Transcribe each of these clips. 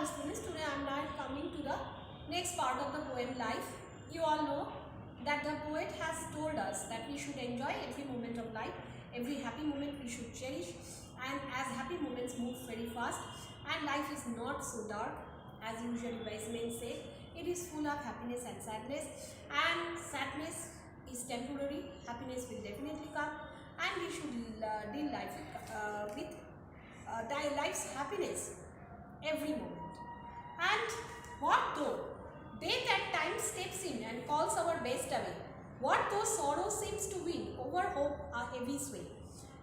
Hello students, today I am now coming to the next part of the poem Life. You all know that the poet has told us that we should enjoy every moment of life, every happy moment we should cherish, and as happy moments move very fast and life is not so dark as usually wise men say, it is full of happiness and sadness is temporary, happiness will definitely come, and we should deal life with life's happiness every moment. And what though death at times steps in and calls our best away? What though sorrow seems to win over hope a heavy sway?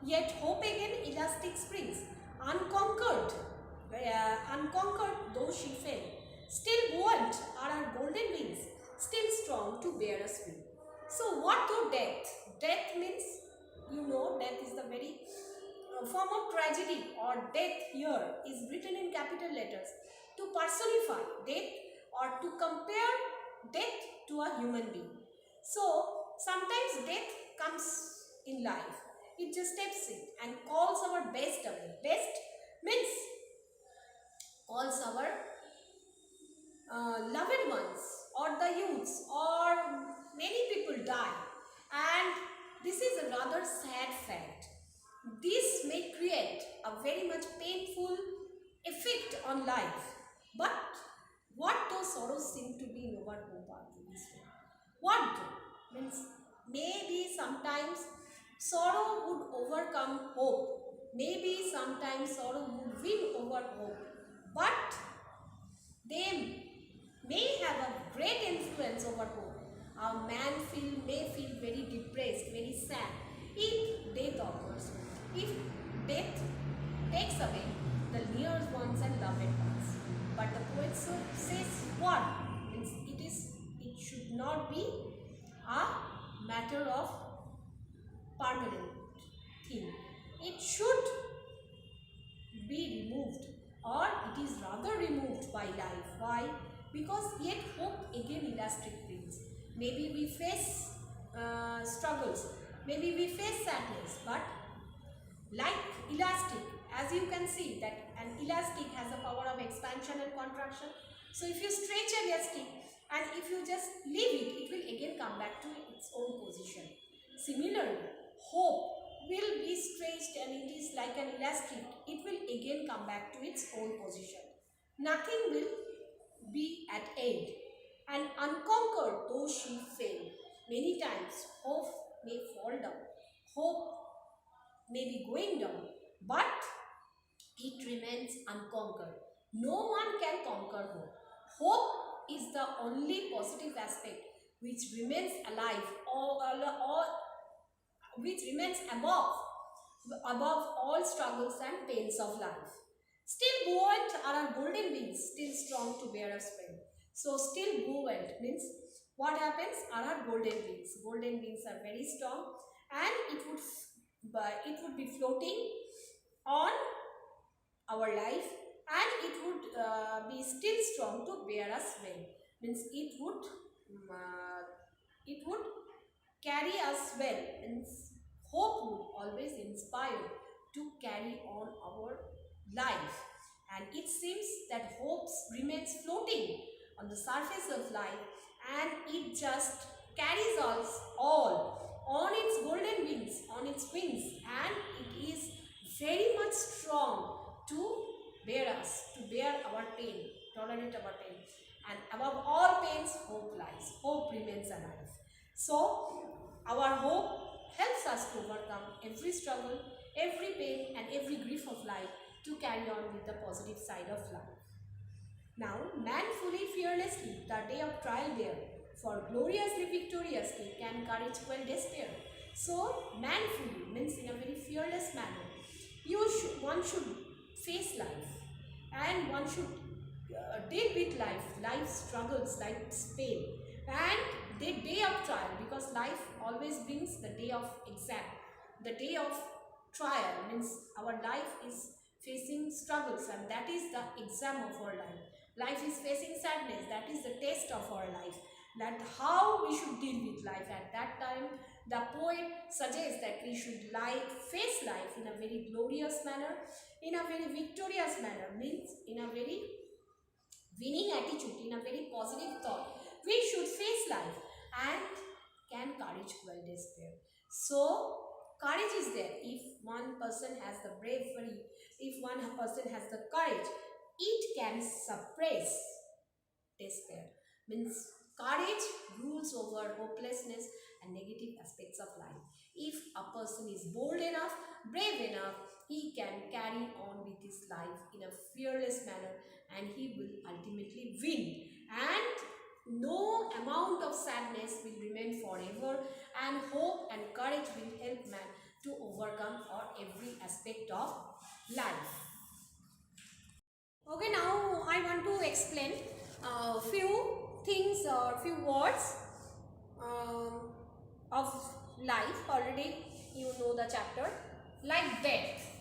Yet hope again elastic springs, unconquered, unconquered though she fell. Still buoyant are our golden wings, still strong to bear us free. So what though death? Death means, you know, death is the very form of tragedy, or death here is written in capital letters to personify death or to compare death to a human being. So sometimes death comes in life, it just steps in and calls our best away. Best means calls our loved ones or the youths, or many people die, and this is a rather sad fact. This may create a very much painful effect on life. But what though sorrows seem to be in our hope in this way? What though? Means maybe sometimes sorrow would overcome hope. Maybe sometimes sorrow would win over hope. But they may have a great influence over hope. A man may feel very depressed, very sad if death occurs. If death takes away the near ones and loved ones. But the poet says what? It should not be a matter of permanent thing. It should be removed, or it is rather removed by life. Why? Because yet hope again elastic brings. Maybe we face struggles, maybe we face sadness, but like elastic, as you can see that an elastic has a power of expansion and contraction. So if you stretch an elastic and if you just leave it, it will again come back to its own position. Similarly, hope will be stretched and it is like an elastic. It will again come back to its own position. Nothing will be at aid. And unconquered though she fail, many times hope may fall down. Hope may be going down, but it remains unconquered. No one can conquer hope. Hope is the only positive aspect which remains alive, or which remains above all struggles and pains of life. Still buoyant are our golden wings, still strong to bear us strength. So still buoyant means what happens? Are our golden wings. Golden wings are very strong, and it would be floating on our life, and it would be still strong to bear us well. Means it would carry us well. Means hope would always inspire to carry on our life, and it seems that hope remains floating on the surface of life, and it just carries us all on its golden wings, on its wings, and it is very much strong to bear us, to bear our pain, tolerate our pain. And above all pains, hope lies. Hope remains alive. So, our hope helps us to overcome every struggle, every pain, and every grief of life to carry on with the positive side of life. Now, manfully, fearlessly, the day of trial bear, for gloriously, victoriously, can courage quell despair. So, manfully means in a very fearless manner. One should face life, and one should deal with life, life's struggles, life's pain, and the day of trial, because life always brings the day of exam. The day of trial means our life is facing struggles, and that is the exam of our life. Life is facing sadness, that is the test of our life, that how we should deal with life. At that time, the poet suggests that we should face life in a very glorious manner, in a very victorious manner, means in a very winning attitude, in a very positive thought, we should face life and can courage quell despair. So, courage is there. If one person has the bravery, if one person has the courage, it can suppress despair. Means courage rules over hopelessness and negative aspects of life. If a person is bold enough, brave enough, he can carry on with his life in a fearless manner and he will ultimately win. And no amount of sadness will remain forever, and hope and courage will help man to overcome every aspect of life. Okay, now I want to explain a few things or few words of life. Already you know the chapter, like death.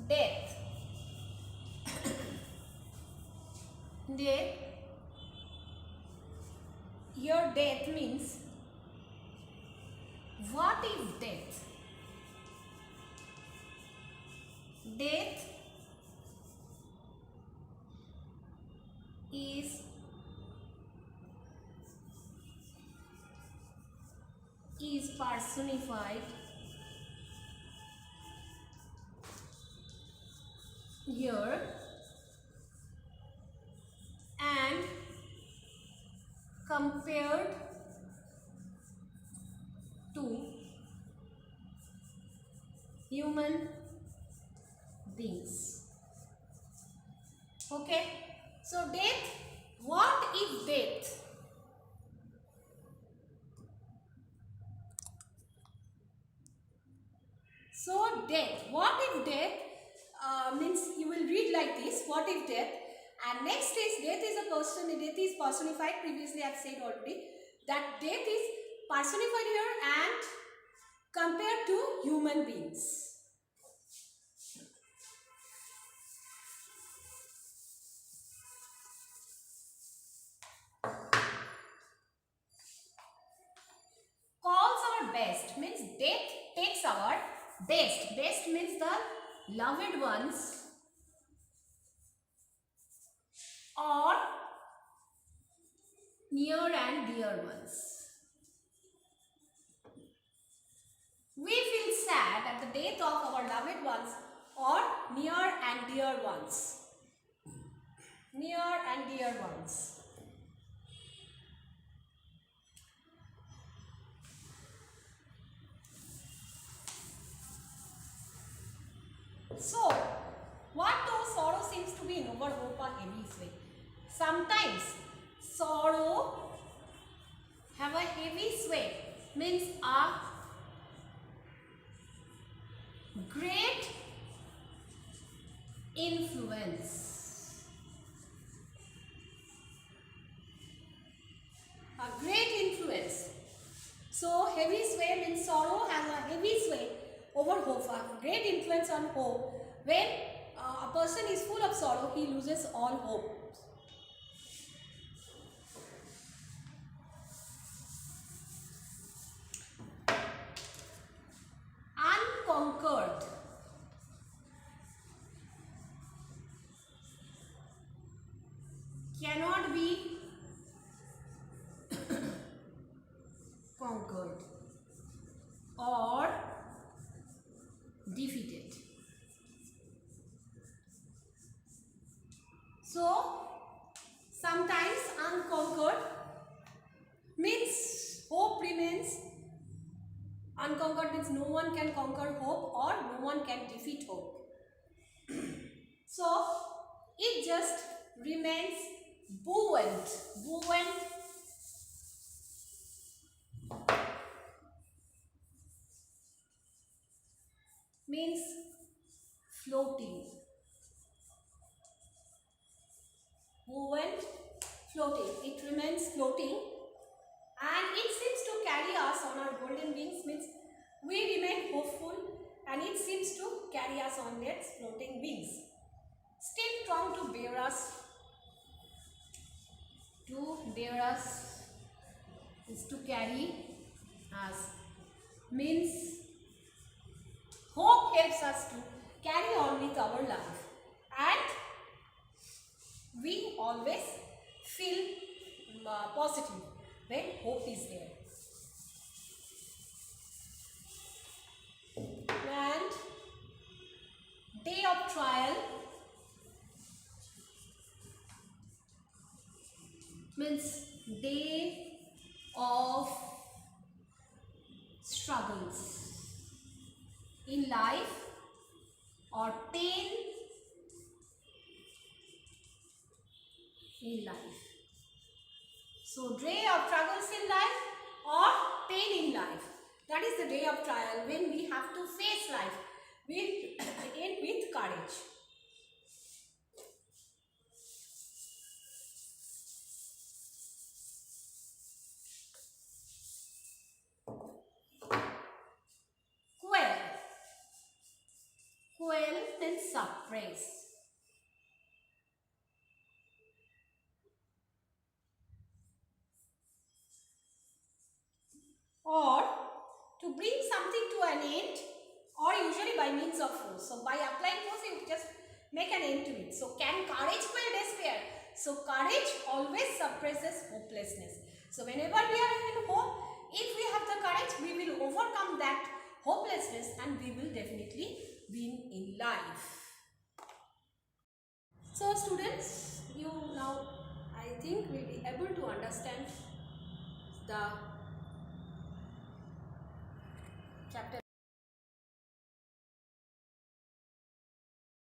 Death. Death. Your death means, what is death? Death is personified here and compared to human beings. Okay, so death, what is death? So death, what if death means you will read like this, what if death, and next is death is a person, death is personified, previously I have said already that death is personified here and compared to human beings. Calls our best means death takes our best. Best means the loved ones or near and dear ones. We feel sad at the death of our loved ones or near and dear ones. Near and dear ones. So, what though sorrow seems to be in over hope a heavy sway. Sometimes sorrow have a heavy sway, means a great influence. A great influence. So heavy sway means sorrow has a heavy sway over hope, a great influence on hope. When a person is full of sorrow, he loses all hope. Unconquered. Cannot be conquered or defeated. So, sometimes unconquered means hope remains. Unconquered means no one can conquer hope or no one can defeat hope. So, it just remains buoyant. Buoyant means floating. Buoyant, floating. It remains floating and it seems to carry us on our golden wings, means we remain hopeful and it seems to carry us on its floating wings, still strong to bear us bear us, is to carry us. Means hope helps us to carry on with our life, and we always feel positive when hope is there. And day of trial means day of struggles in life or pain in life. So day of struggles in life or pain in life. That is the day of trial when we have to face life with courage. Quell. Quell means suppress. Or to bring something to an end, or usually by means of force. So by applying force, you just make an end to it. So can courage quell despair? So courage always suppresses hopelessness. So whenever we are in hope, if we have the courage, we will overcome that hopelessness and we will definitely win in life. So students, you now I think will be able to understand the